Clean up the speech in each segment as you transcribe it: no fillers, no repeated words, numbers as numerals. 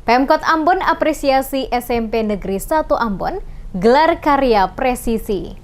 Pemkot Ambon apresiasi SMP Negeri 1 Ambon, gelar karya presisi.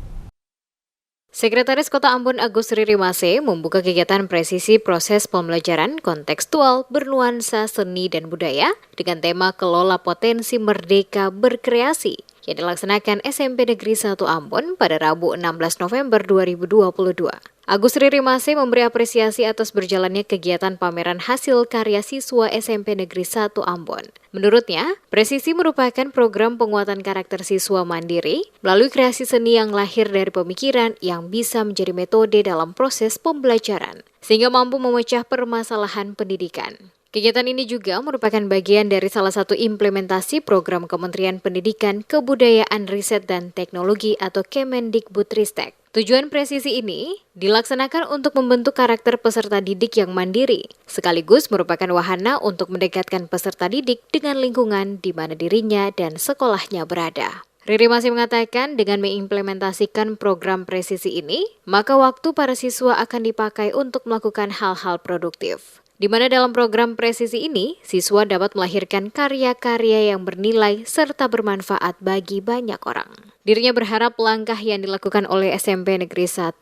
Sekretaris Kota Ambon Agus Ririmase membuka kegiatan presisi proses pembelajaran kontekstual bernuansa seni dan budaya dengan tema Kelola Potensi Merdeka Berkreasi yang dilaksanakan SMP Negeri 1 Ambon pada Rabu 16 November 2022. Agus Ririmase memberi apresiasi atas berjalannya kegiatan pameran hasil karya siswa SMP Negeri 1 Ambon. Menurutnya, presisi merupakan program penguatan karakter siswa mandiri melalui kreasi seni yang lahir dari pemikiran yang bisa menjadi metode dalam proses pembelajaran, sehingga mampu memecah permasalahan pendidikan. Kegiatan ini juga merupakan bagian dari salah satu implementasi program Kementerian Pendidikan, Kebudayaan, Riset, dan Teknologi atau Kemendikbudristek. Tujuan presisi ini dilaksanakan untuk membentuk karakter peserta didik yang mandiri, sekaligus merupakan wahana untuk mendekatkan peserta didik dengan lingkungan di mana dirinya dan sekolahnya berada. Riri masih mengatakan dengan mengimplementasikan program presisi ini, maka waktu para siswa akan dipakai untuk melakukan hal-hal produktif. Di mana dalam program presisi ini, siswa dapat melahirkan karya-karya yang bernilai serta bermanfaat bagi banyak orang. Dirinya berharap langkah yang dilakukan oleh SMP Negeri 1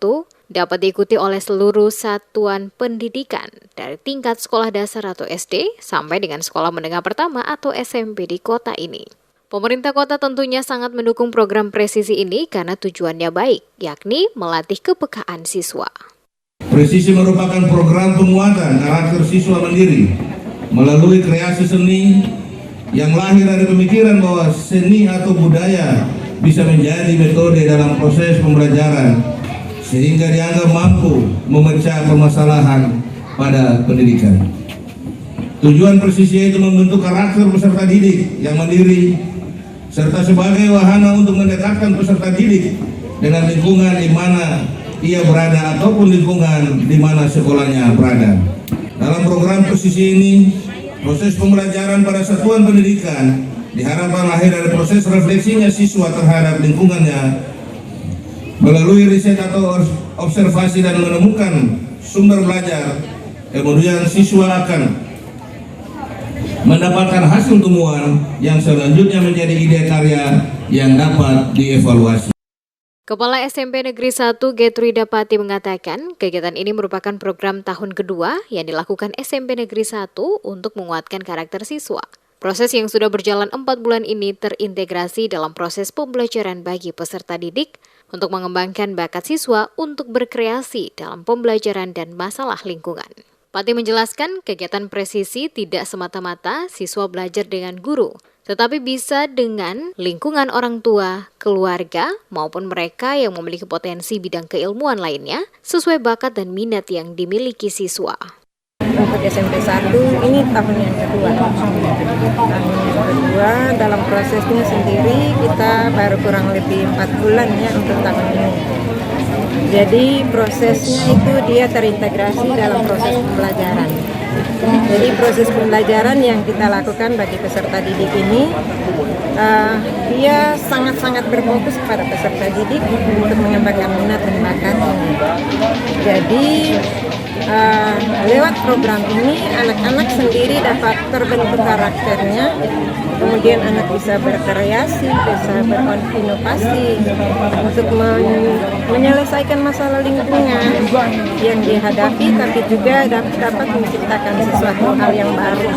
dapat diikuti oleh seluruh satuan pendidikan dari tingkat sekolah dasar atau SD sampai dengan sekolah menengah pertama atau SMP di kota ini. Pemerintah kota tentunya sangat mendukung program presisi ini karena tujuannya baik, yakni melatih kepekaan siswa. Presisi merupakan program penguatan karakter siswa mandiri melalui kreasi seni yang lahir dari pemikiran bahwa seni atau budaya bisa menjadi metode dalam proses pembelajaran sehingga dianggap mampu memecah permasalahan pada pendidikan. Tujuan presisi itu membentuk karakter peserta didik yang mandiri serta sebagai wahana untuk mendekatkan peserta didik dengan lingkungan di mana ia berada ataupun lingkungan di mana sekolahnya berada. Dalam program presisi ini, proses pembelajaran pada satuan pendidikan diharapkan lahir dari proses refleksinya siswa terhadap lingkungannya melalui riset atau observasi dan menemukan sumber belajar. Kemudian siswa akan mendapatkan hasil temuan yang selanjutnya menjadi ide karya yang dapat dievaluasi. Kepala SMP Negeri 1 Getrida Pati mengatakan kegiatan ini merupakan program tahun kedua yang dilakukan SMP Negeri 1 untuk menguatkan karakter siswa. Proses yang sudah berjalan 4 bulan ini terintegrasi dalam proses pembelajaran bagi peserta didik untuk mengembangkan bakat siswa untuk berkreasi dalam pembelajaran dan masalah lingkungan. Pati menjelaskan kegiatan presisi tidak semata-mata siswa belajar dengan guru, tetapi bisa dengan lingkungan orang tua, keluarga, maupun mereka yang memiliki potensi bidang keilmuan lainnya sesuai bakat dan minat yang dimiliki siswa. Untuk SMP 1 ini tahun yang kedua. Dalam prosesnya sendiri kita baru kurang lebih 4 bulan ya untuk tahun ini. Jadi prosesnya itu dia terintegrasi dalam proses pembelajaran. Jadi proses pembelajaran yang kita lakukan bagi peserta didik ini, dia sangat-sangat berfokus pada peserta didik untuk mengembangkan minat dan bakatnya. Jadi lewat program ini anak-anak sendiri dapat terbentuk karakternya, kemudian anak bisa berkreasi, bisa berinovasi untuk menyelesaikan masalah lingkungan yang dihadapi, tapi juga dapat menciptakan sesuatu hal yang baru.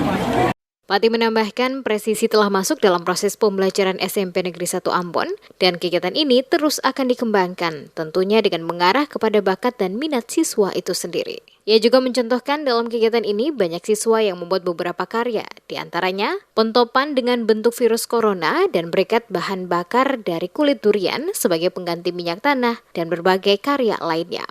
Pati menambahkan presisi telah masuk dalam proses pembelajaran SMP Negeri 1 Ambon dan kegiatan ini terus akan dikembangkan, tentunya dengan mengarah kepada bakat dan minat siswa itu sendiri. Ia juga mencontohkan dalam kegiatan ini banyak siswa yang membuat beberapa karya, di antaranya pentopan dengan bentuk virus corona dan briket bahan bakar dari kulit durian sebagai pengganti minyak tanah dan berbagai karya lainnya.